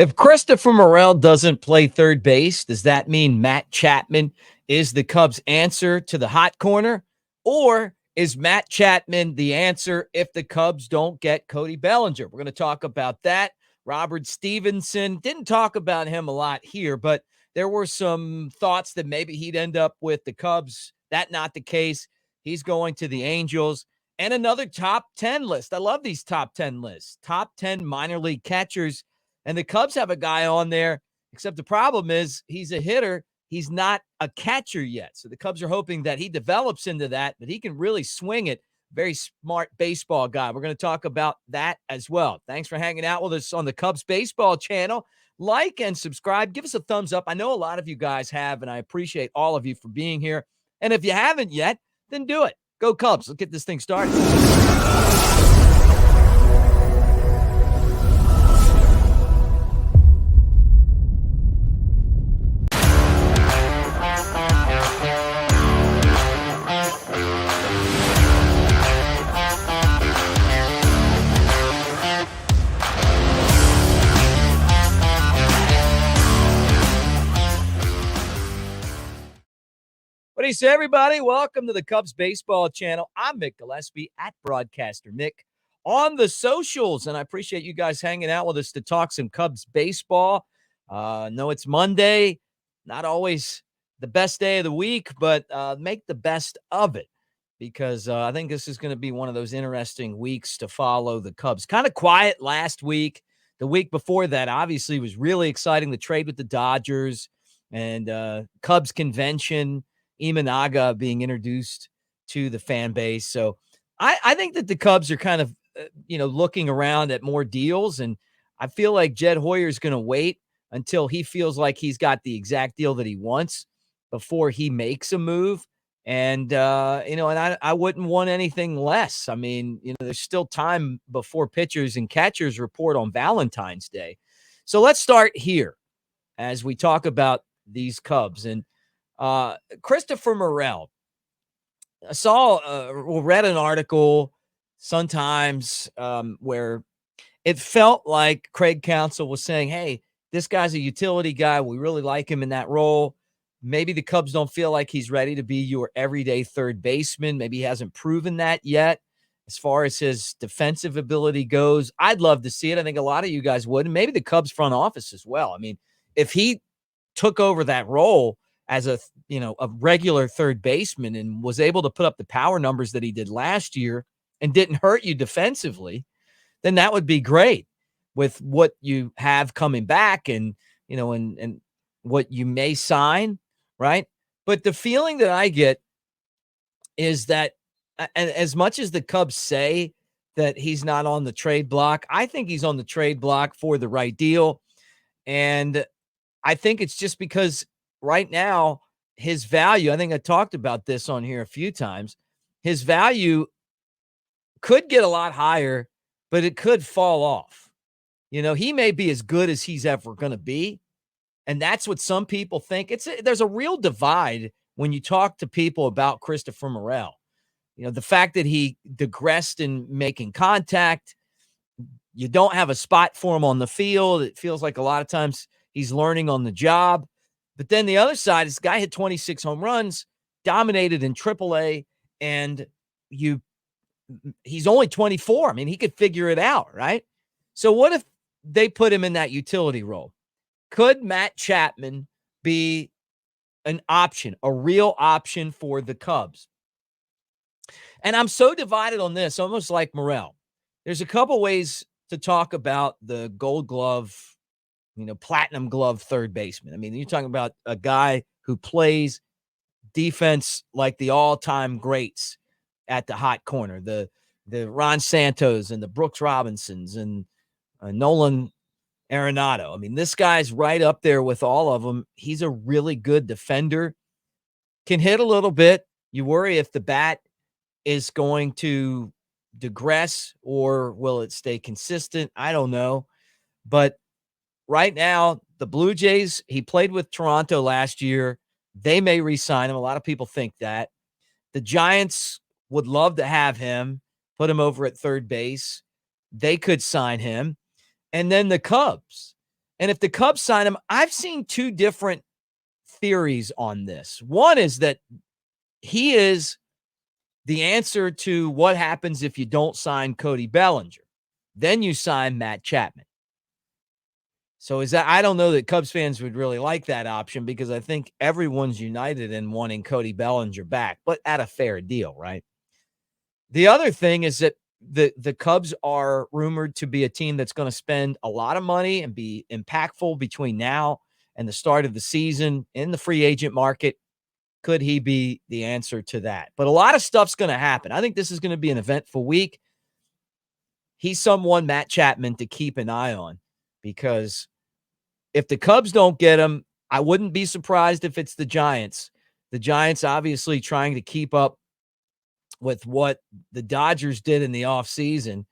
If Christopher Morel doesn't play third base, does that mean Matt Chapman is the Cubs' answer to the hot corner? Or is Matt Chapman the answer if the Cubs don't get Cody Bellinger? We're going to talk about that. Robert Stevenson, didn't talk about him a lot here, but there were some thoughts that maybe he'd end up with the Cubs. That not the case. He's going to the Angels. And another top 10 list. I love these top 10 lists. Top 10 minor league catchers. And the Cubs have a guy on there, except the problem is he's a hitter. He's not a catcher yet. So the Cubs are hoping that he develops into that, but he can really swing it. Very smart baseball guy. We're going to talk about that as well. Thanks for hanging out with us on the Cubs baseball channel. Like and subscribe. Give us a thumbs up. I know a lot of you guys have, and I appreciate all of you for being here. And if you haven't yet, then do it. Go Cubs. Let's get this thing started. What do you say, everybody? Welcome to the Cubs baseball channel. I'm Mick Gillispie at Broadcaster Mick on the socials, and I appreciate you guys hanging out with us to talk some Cubs baseball. No, it's Monday, not always the best day of the week, but make the best of it because I think this is going to be one of those interesting weeks to follow the Cubs. Kind of quiet last week. The week before that, obviously, was really exciting. The trade with the Dodgers and Cubs convention. Imanaga being introduced to the fan base. So I think that the Cubs are kind of, looking around at more deals. And I feel like Jed Hoyer is going to wait until he feels like he's got the exact deal that he wants before he makes a move. And, I wouldn't want anything less. I mean, there's still time before pitchers and catchers report on Valentine's Day. So let's start here as we talk about these Cubs. And Christopher Morel. I read an article sometimes where it felt like Craig Counsell was saying, hey, this guy's a utility guy. We really like him in that role. Maybe the Cubs don't feel like he's ready to be your everyday third baseman. Maybe he hasn't proven that yet as far as his defensive ability goes. I'd love to see it. I think a lot of you guys would, and maybe the Cubs front office as well. I mean, if he took over that role as a regular third baseman and was able to put up the power numbers that he did last year and didn't hurt you defensively, then that would be great with what you have coming back and what you may sign, right? But the feeling that I get is that, and as much as the Cubs say that he's not on the trade block, I think he's on the trade block for the right deal. And I think it's just because right now, his value, I think I talked about this on here a few times, his value could get a lot higher, but it could fall off. He may be as good as he's ever going to be. And that's what some people think. There's a real divide when you talk to people about Christopher Morel. The fact that he digressed in making contact, you don't have a spot for him on the field. It feels like a lot of times he's learning on the job. But then the other side, this guy hit 26 home runs, dominated in AAA, and he's only 24. I mean, he could figure it out, right? So what if they put him in that utility role? Could Matt Chapman be an option, a real option for the Cubs? And I'm so divided on this, almost like Morel. There's a couple ways to talk about the Gold Glove, platinum glove third baseman. I mean, you're talking about a guy who plays defense like the all-time greats at the hot corner, the Ron Santos and the Brooks Robinsons and Nolan Arenado. I mean, this guy's right up there with all of them. He's a really good defender, can hit a little bit. You worry if the bat is going to digress or will it stay consistent? I don't know. But right now, the Blue Jays, he played with Toronto last year. They may re-sign him. A lot of people think that. The Giants would love to have him, put him over at third base. They could sign him. And then the Cubs. And if the Cubs sign him, I've seen two different theories on this. One is that he is the answer to what happens if you don't sign Cody Bellinger. Then you sign Matt Chapman. So is that, I don't know that Cubs fans would really like that option because I think everyone's united in wanting Cody Bellinger back, but at a fair deal, right? The other thing is that the Cubs are rumored to be a team that's going to spend a lot of money and be impactful between now and the start of the season in the free agent market. Could he be the answer to that? But a lot of stuff's going to happen. I think this is going to be an eventful week. He's someone, Matt Chapman, to keep an eye on because if the Cubs don't get him, I wouldn't be surprised if it's the Giants. The Giants obviously trying to keep up with what the Dodgers did in the offseason.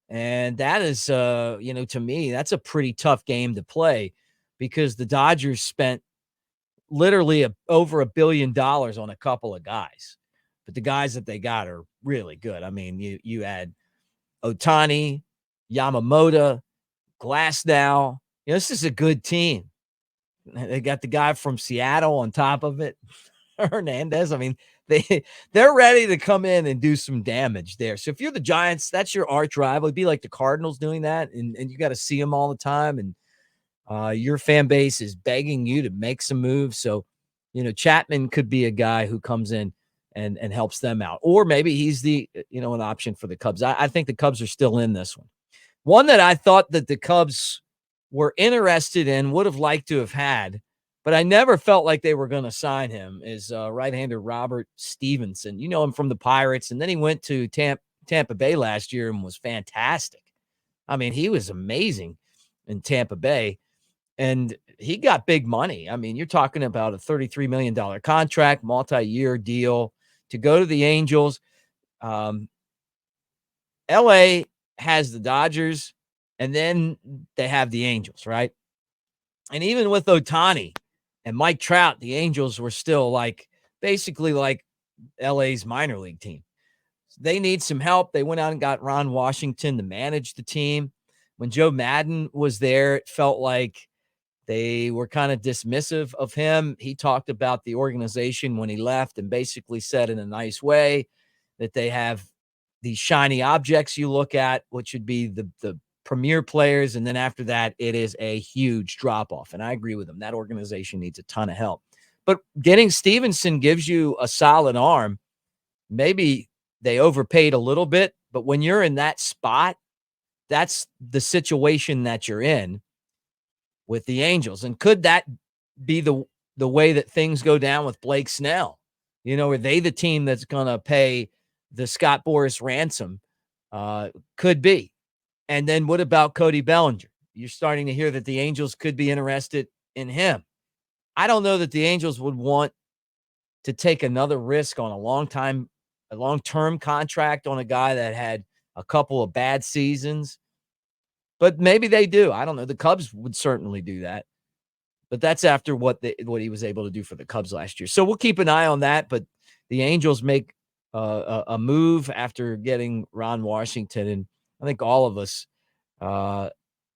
And that is, to me, that's a pretty tough game to play because the Dodgers spent literally over $1 billion on a couple of guys. But the guys that they got are really good. I mean, you had Ohtani, Yamamoto, Glasnow. This is a good team. They got the guy from Seattle on top of it, Hernandez. I mean, they're ready to come in and do some damage there. So if you're the Giants, that's your arch rival. It'd be like the Cardinals doing that, and you got to see them all the time. And your fan base is begging you to make some moves. So, Chapman could be a guy who comes in and helps them out. Or maybe he's an option for the Cubs. I think the Cubs are still in this one. One that I thought that the Cubs were interested in, would have liked to have had, but I never felt like they were going to sign him, is right-hander Robert Stevenson. You know him from the Pirates, and then he went to Tampa Bay last year and was fantastic. I mean, he was amazing in Tampa Bay, and he got big money. I mean, you're talking about a $33 million contract, multi-year deal to go to the Angels. L.A. has the Dodgers, and then they have the Angels, right? And even with Ohtani and Mike Trout, the Angels were still basically like LA's minor league team. They need some help. They went out and got Ron Washington to manage the team. When Joe Madden was there, it felt like they were kind of dismissive of him. He talked about the organization when he left and basically said in a nice way that they have these shiny objects you look at, which would be the premier players. And then after that, it is a huge drop off. And I agree with him. That organization needs a ton of help. But getting Stephenson gives you a solid arm. Maybe they overpaid a little bit, but when you're in that spot, that's the situation that you're in with the Angels. And could that be the way that things go down with Blake Snell? Are they the team that's going to pay the Scott Boras ransom? Could be. And then what about Cody Bellinger? You're starting to hear that the Angels could be interested in him. I don't know that the Angels would want to take another risk on a long-term contract on a guy that had a couple of bad seasons. But maybe they do. I don't know. The Cubs would certainly do that. But that's after what he was able to do for the Cubs last year. So we'll keep an eye on that. But the Angels make a move after getting Ron Washington, and I think all of us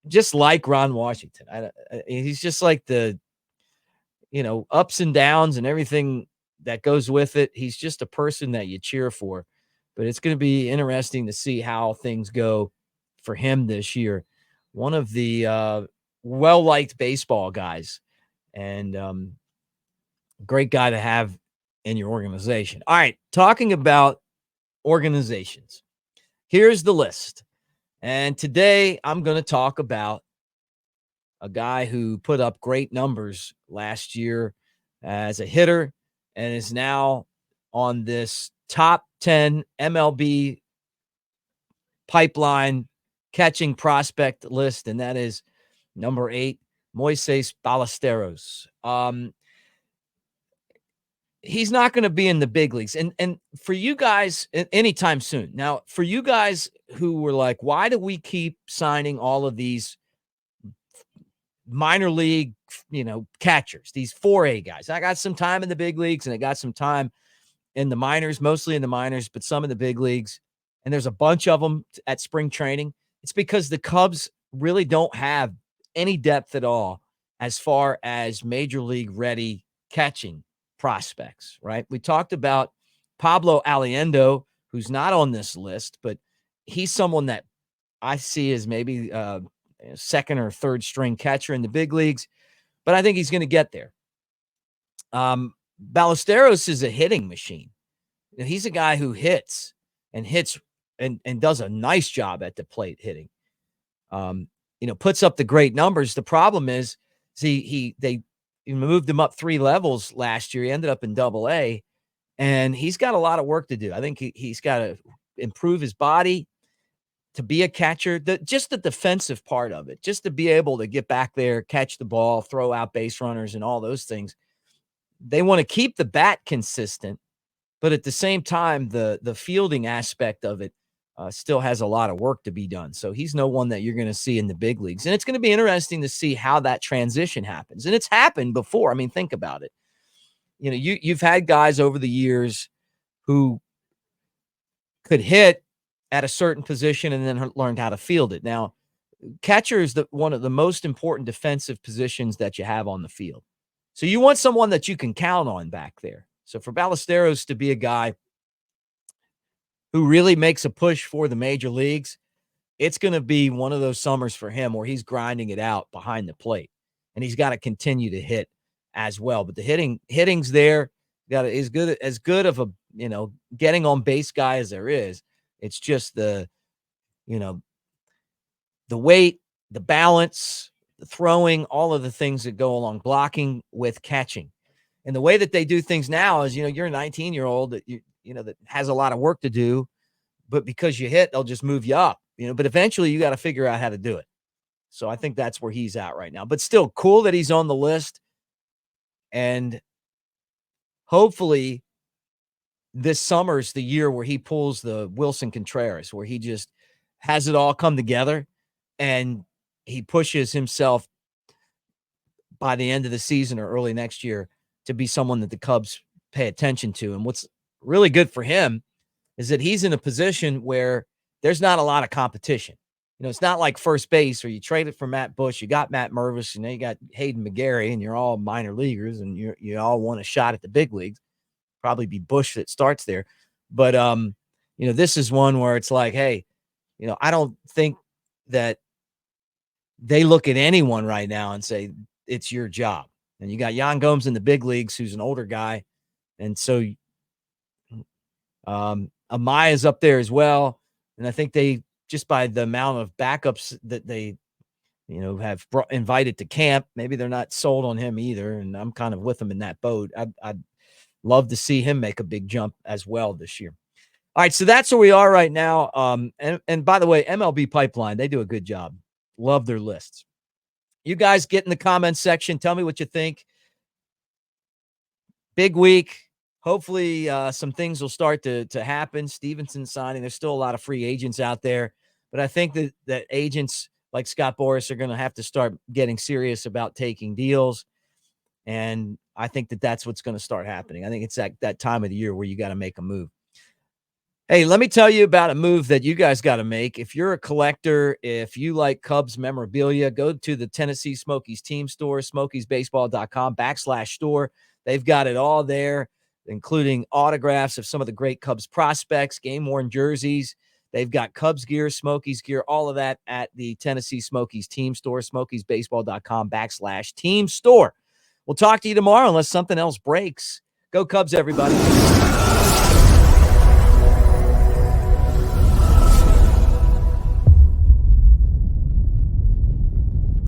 just like Ron Washington. He's just like the ups and downs and everything that goes with it. He's just a person that you cheer for. But it's going to be interesting to see how things go for him this year. One of the well-liked baseball guys, and great guy to have in your organization. All right, talking about organizations, here's the list. And today I'm going to talk about a guy who put up great numbers last year as a hitter and is now on this top 10 MLB pipeline catching prospect list, and that is number 8, Moises Ballesteros. He's not going to be in the big leagues. And for you guys, anytime soon. Now, for you guys who were like, why do we keep signing all of these minor league, catchers, these 4A guys? I got some time in the big leagues and I got some time in the minors, mostly in the minors, but some in the big leagues. And there's a bunch of them at spring training. It's because the Cubs really don't have any depth at all as far as major league ready catching prospects, right? We talked about Pablo Aliendo, who's not on this list, but he's someone that I see as maybe second or third string catcher in the big leagues, but I think he's going to get there. Ballesteros is a hitting machine. He's a guy who hits and does a nice job at the plate hitting. Puts up the great numbers. The problem is, they moved him up 3 levels last year. He ended up in Double-A, and he's got a lot of work to do. I think he's got to improve his body to be a catcher. Just the defensive part of it, just to be able to get back there, catch the ball, throw out base runners, and all those things. They want to keep the bat consistent, but at the same time, the fielding aspect of it still has a lot of work to be done. So he's no one that you're going to see in the big leagues. And it's going to be interesting to see how that transition happens. And it's happened before. I mean, think about it. You've had guys over the years who could hit at a certain position and then learned how to field it. Now, catcher is one of the most important defensive positions that you have on the field. So you want someone that you can count on back there. So for Ballesteros to be a guy who really makes a push for the major leagues, it's going to be one of those summers for him where he's grinding it out behind the plate, and he's got to continue to hit as well. But the hitting's there. Got as good of a getting on base guy as there is. It's just the weight, the balance, the throwing, all of the things that go along blocking with catching. And the way that they do things now is, you're a 19-year-old that that has a lot of work to do, but because you hit, they'll just move you up, but eventually you got to figure out how to do it. So I think that's where he's at right now, but still cool that he's on the list. And hopefully this summer's the year where he pulls the Wilson Contreras, where he just has it all come together and he pushes himself by the end of the season or early next year to be someone that the Cubs pay attention to. And what's really good for him is that he's in a position where there's not a lot of competition. It's not like first base where you traded for Matt Bush, you got Matt Mervis, and then you got Hayden McGarry, and you're all minor leaguers, and you all want a shot at the big leagues. Probably be Bush that starts there. But, this is one where it's like, hey, I don't think that they look at anyone right now and say, it's your job. And you got Yan Gomes in the big leagues, who's an older guy. And so Amaya's up there as well. And I think they, just by the amount of backups that they, have invited to camp, maybe they're not sold on him either. And I'm kind of with them in that boat. I'd love to see him make a big jump as well this year. All right, so that's where we are right now. And by the way, MLB Pipeline, they do a good job. Love their lists. You guys get in the comments section. Tell me what you think. Big week. Hopefully some things will start to happen. Stephenson signing. There's still a lot of free agents out there. But I think that agents like Scott Boras are going to have to start getting serious about taking deals. And I think that's what's going to start happening. I think it's that time of the year where you got to make a move. Hey, let me tell you about a move that you guys got to make. If you're a collector, if you like Cubs memorabilia, go to the Tennessee Smokies team store, smokiesbaseball.com/store. They've got it all there, including autographs of some of the great Cubs prospects, game-worn jerseys. They've got Cubs gear, Smokies gear, all of that at the Tennessee Smokies team store, smokiesbaseball.com/team store. We'll talk to you tomorrow unless something else breaks. Go Cubs, everybody.